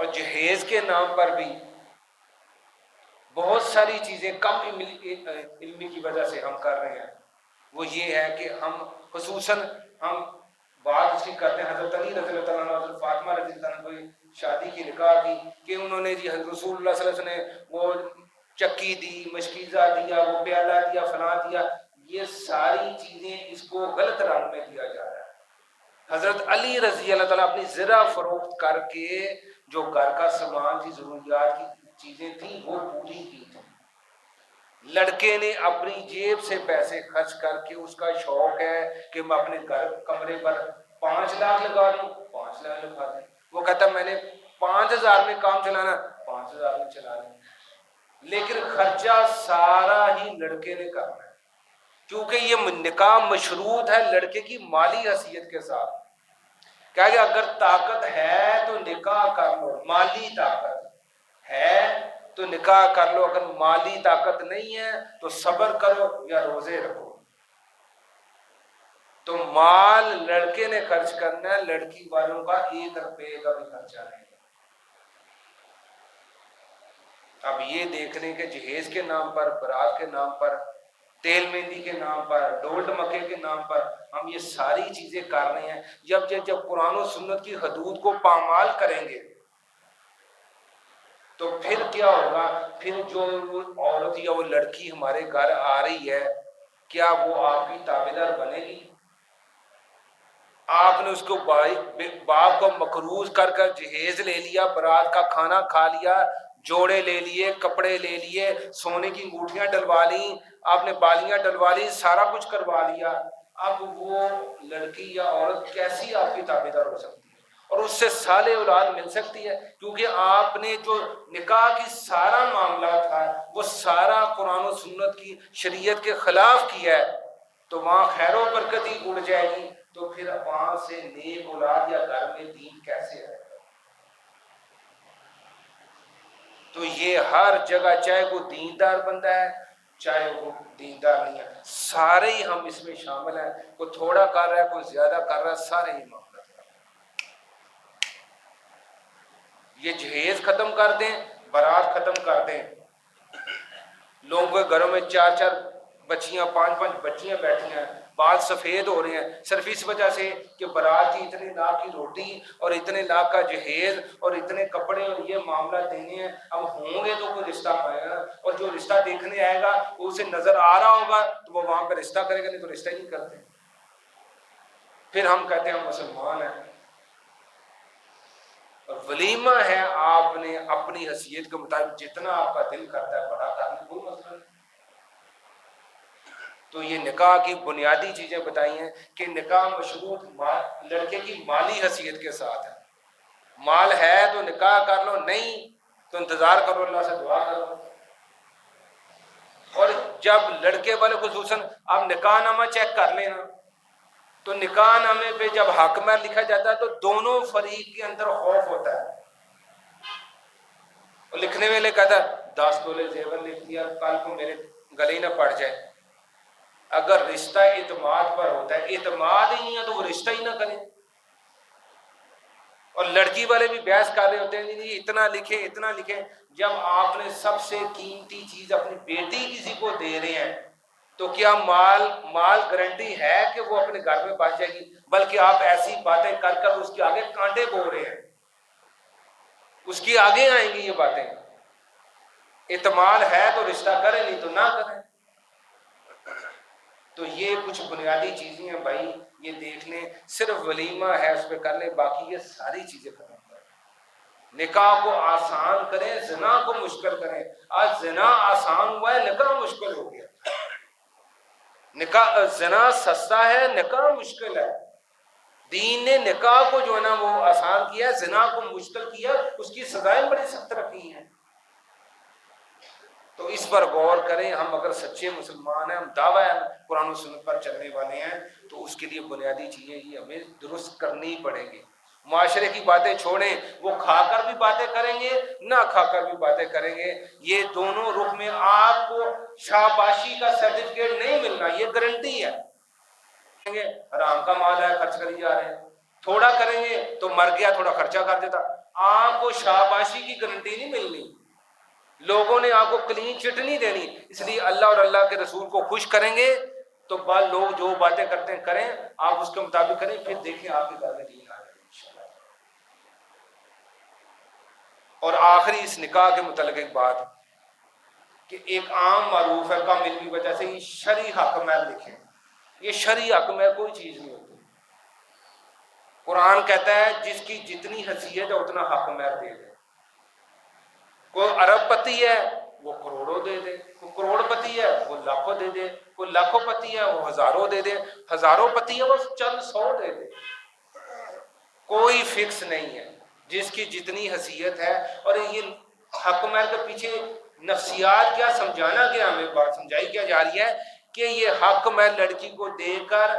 اور جہیز کے نام پر بھی بہت ساری چیزیں کم علمی کی وجہ سے ہم کر رہے ہیں. وہ یہ ہے کہ ہم خصوصاً ہم بات اس کی کرتے ہیں حضرت علی رضی اللہ تعالیٰ عنہ، حضرت فاطمہ رضی اللہ عنہ کوئی شادی کی نکاح کی کہ انہوں نے جی حضرت رسول اللہ صلی اللہ علیہ وسلم نے وہ چکی دی، مشکیزہ دیا، وہ پیالہ دیا، فلاں دیا. یہ ساری چیزیں اس کو غلط رنگ میں دیا جا رہا ہے. حضرت علی رضی اللہ تعالیٰ اپنی زرہ فروخت کر کے جو گھر کا سامان تھی، ضروریات کی چیزیں تھیں، وہ پوری کی تھی. لڑکے نے اپنی جیب سے پیسے خرچ کر کے، اس کا شوق ہے کہ میں اپنے گھر کمرے پر 5 لاکھ لگا دوں، 5 لاکھ لگا دیں. وہ کہتا میں نے 5,000 میں کام چلانا، 5,000 میں چلا لیں. لیکن خرچہ سارا ہی لڑکے نے کرنا ہے، کیونکہ یہ نکاح مشروط ہے لڑکے کی مالی حیثیت کے ساتھ. کہ اگر طاقت ہے تو نکاح کر لو، مالی طاقت ہے تو نکاح کر لو، اگر مالی طاقت نہیں ہے تو صبر کرو یا روزے رکھو. تو مال لڑکے نے خرچ کرنا ہے، لڑکی والوں کا 1 روپے کا بھی خرچہ نہیں. اب یہ دیکھنے کے جہیز کے نام پر، برات کے نام پر، تیل مہندی کے نام پر، ڈول ڈمکے کے نام پر ہم یہ ساری چیزیں کر رہے ہیں. جب قرآن و سنت کی حدود کو پامال کریں گے تو پھر کیا ہوگا؟ پھر جو عورت یا وہ لڑکی ہمارے گھر آ رہی ہے، کیا وہ آپ کی تابعدار بنے گی؟ آپ نے اس کو باپ کو مقروض کر کر جہیز لے لیا، برات کا کھانا کھا لیا، جوڑے لے لیے، کپڑے لے لیے، سونے کی انگوٹھیاں ڈلوا لی، آپ نے بالیاں ڈلوا لی، سارا کچھ کروا لیا. اب وہ لڑکی یا عورت کیسی آپ کی تابعدار ہو سکتی ہے اور اس سے صالح اولاد مل سکتی ہے؟ کیونکہ آپ نے جو نکاح کی سارا معاملہ تھا وہ سارا قرآن و سنت کی شریعت کے خلاف کیا ہے. تو وہاں خیر و برکت ہی اڑ جائے گی. تو پھر وہاں سے نیک اولاد یا گھر میں دین کیسے آئے گا؟ تو یہ ہر جگہ، چاہے وہ دیندار بندہ ہے چاہے وہ دیندار نہیں ہے، سارے ہی ہم اس میں شامل ہیں. کوئی تھوڑا کر رہا ہے، کوئی زیادہ کر رہا ہے، سارے ہی معاملہ کر رہے ہیں. یہ جہیز ختم کر دیں، برات ختم کر دیں. لوگوں کے گھروں میں 4 بچیاں، 5 بچیاں بیٹھی ہیں، بال سفید ہو رہے ہیں، صرف اس وجہ سے کہ برات کی اتنے لاکھ کی روٹی اور اتنے لاکھ کا جہیز اور اتنے کپڑے اور یہ معاملہ دینے ہیں. اب ہوں گے تو کوئی رشتہ پائے گا، اور جو رشتہ دیکھنے آئے گا وہ اسے نظر آ رہا ہوگا تو وہ وہاں پہ رشتہ کرے گا، نہیں تو رشتہ ہی نہیں کرتے. پھر ہم کہتے ہیں ہم مسلمان ہیں. اور ولیمہ ہے، آپ نے اپنی حیثیت کے مطابق جتنا آپ کا دل کرتا ہے بڑا کرنے، کوئی مسئلہ نہیں. تو یہ نکاح کی بنیادی چیزیں بتائی ہیں کہ نکاح مشروط لڑکے کی مالی حیثیت کے ساتھ ہے. مال ہے تو نکاح کر لو، نہیں تو انتظار کرو، اللہ سے دعا کرو. اور جب لڑکے والے خصوصاً آپ نکاح نامہ چیک کر لینا تو نکاح نامے پہ جب حق مہر لکھا جاتا ہے تو دونوں فریق کے اندر خوف ہوتا ہے. اور لکھنے والے کہتا ہے 10 تولے زیور لکھ دیا، کل کو میرے گلے نہ پڑ جائے. اگر رشتہ اعتماد پر ہوتا ہے، اعتماد ہی نہیں ہے تو وہ رشتہ ہی نہ کریں. اور لڑکی والے بھی بحث کر رہے ہوتے ہیں جی اتنا لکھیں اتنا لکھیں. جب آپ نے سب سے قیمتی چیز اپنی بیٹی کسی کو دے رہے ہیں تو کیا مال گارنٹی ہے کہ وہ اپنے گھر میں بچ جائے گی؟ بلکہ آپ ایسی باتیں کر کر اس کے آگے کانٹے بو رہے ہیں، اس کی آگے آئیں گی یہ باتیں. اعتماد ہے تو رشتہ کریں، نہیں تو نہ کریں. تو یہ کچھ بنیادی چیزیں ہیں بھائی، یہ دیکھ لیں. صرف ولیمہ ہے اس پہ کر لیں، باقی یہ ساری چیزیں ختم کریں. نکاح کو آسان کریں، زنا کو مشکل کریں. آج زنا آسان ہوا ہے، نکاح مشکل ہو گیا. نکاح زنا سستا ہے، نکاح مشکل ہے. دین نے نکاح کو جو ہے نا وہ آسان کیا، زنا کو مشکل کیا. اس کی سزائیں بڑی سخت رکھی ہیں. تو اس پر غور کریں. ہم اگر سچے مسلمان ہیں، ہم دعویٰ قرآن و سنت پر چلنے والے ہیں، تو اس کے لیے بنیادی چیزیں یہ ہمیں درست کرنی پڑیں گی. معاشرے کی باتیں چھوڑیں، وہ کھا کر بھی باتیں کریں گے، نہ کھا کر بھی باتیں کریں گے. یہ دونوں رخ میں آپ کو شاباشی کا سرٹیفکیٹ نہیں ملنا، یہ گارنٹی ہے. حرام کا مال ہے، خرچ کری جا رہے ہیں. تھوڑا کریں گے تو مر گیا، تھوڑا خرچہ کر دیتا. آپ کو شاباشی کی گارنٹی نہیں ملنی، لوگوں نے آپ کو کلین چٹ نہیں دینی، اس لیے اللہ اور اللہ کے رسول کو خوش کریں گے تو بعض لوگ جو باتیں کرتے ہیں کریں، آپ اس کے مطابق کریں، پھر دیکھیں آپ کے گھر میں دین آ جائے انشاءاللہ۔ اور آخری اس نکاح کے متعلق ایک بات کہ ایک عام معروف ہے کم علم کی وجہ سے یہ شرعی حق مہر لکھیں، یہ شرعی حق مہر کوئی چیز نہیں ہوتی۔ قرآن کہتا ہے جس کی جتنی حیثیت ہے اتنا حق مہر دے دے، کوئی ارب پتی ہے وہ کروڑوں دے دے، کوئی کروڑ پتی ہے وہ لاکھوں دے دے، کوئی لاکھوں پتی ہے وہ ہزاروں دے دے، ہزاروں پتی ہے وہ چند سو دے دے، کوئی فکس نہیں ہے، جس کی جتنی حیثیت ہے۔ اور یہ حق مہر کے پیچھے نفسیات کیا سمجھانا گیا، ہمیں بات سمجھائی کیا جا رہی ہے کہ یہ حق مہر لڑکی کو دے کر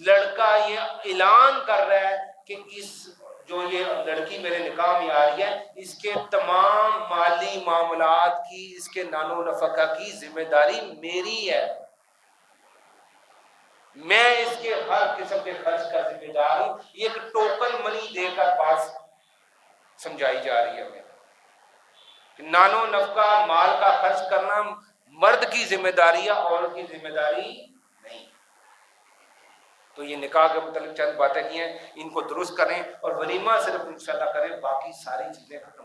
لڑکا یہ اعلان کر رہا ہے کہ اس جو یہ لڑکی میرے نکاح میں آ رہی ہے اس کے تمام مالی معاملات کی، اس کے نان و نفقہ کی ذمہ داری میری ہے، میں اس کے ہر قسم کے خرچ کا ذمہ دار ہوں۔ یہ ایک ٹوکن منی دے کر بات سمجھائی جا رہی ہے ہمیں کہ نان و نفقہ مال کا خرچ کرنا مرد کی ذمہ داری ہے، عورت کی ذمہ داری نہیں۔ تو یہ نکاح کے متعلق چند باتیں کی ہیں، ان کو درست کریں اور ولیمہ صرف انشاءاللہ کریں، باقی ساری چیزیں ختم